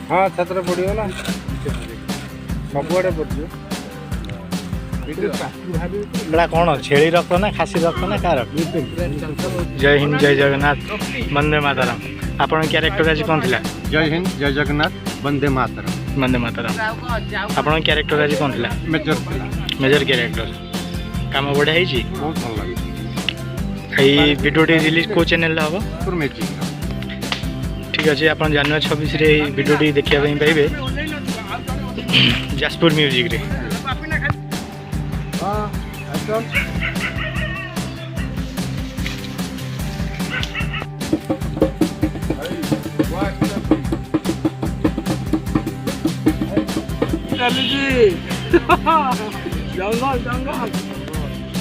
हाँ छात्र पड़गला सबुआड़े पड़े बड़ा कौन छेली रक्त ना खासी रक्त ना कार जय हिंद जय जगन्नाथ वंदे मातरम आपण क्यारेक्टर आज कौन थिला जय हिंद जय जगन्नाथ वंदे मातरम वंदे मातरम आपण क्यारेक्टर आज कौन थिला मेजर क्यारेक्टर काम बढ़िया है बहुत भल लगे ये वीडियो रिलीज को चैनल हम ठीक अच्छे आप जनवरी 26 रे वीडियो देखा पाइबे जाजपुर म्यूजिक रे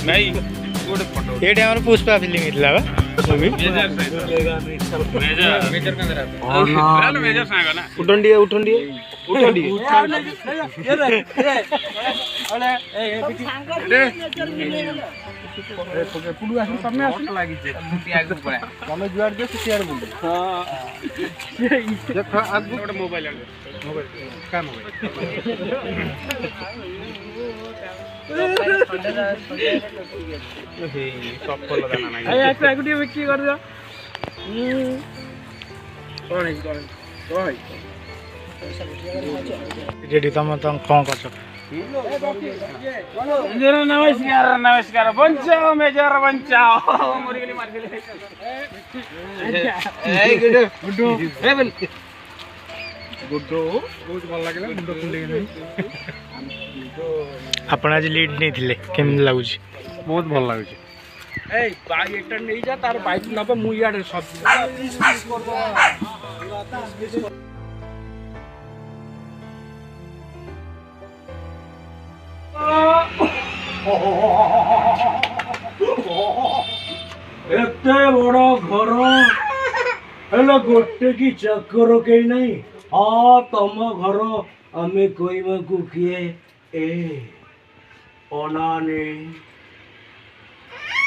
नहीं ये टाइम पुष्पा फिल्म हिटला मूवी उठंडी उठंडी उठंडी मोबाइल तुम कौन कर नमस्कार नमस्कार बचाओ मेजर बचाओ आपण आज लीड नहीं थिले केम लागुच बहुत भल लगुच ए बाइक एटा नहीं जा तार बाइक नबे मु याडे सब एते बड़ा घर हेलो गोटे की चक्कर कई नहीं हाँ तम घर आमे कहवा को किए ए अनाने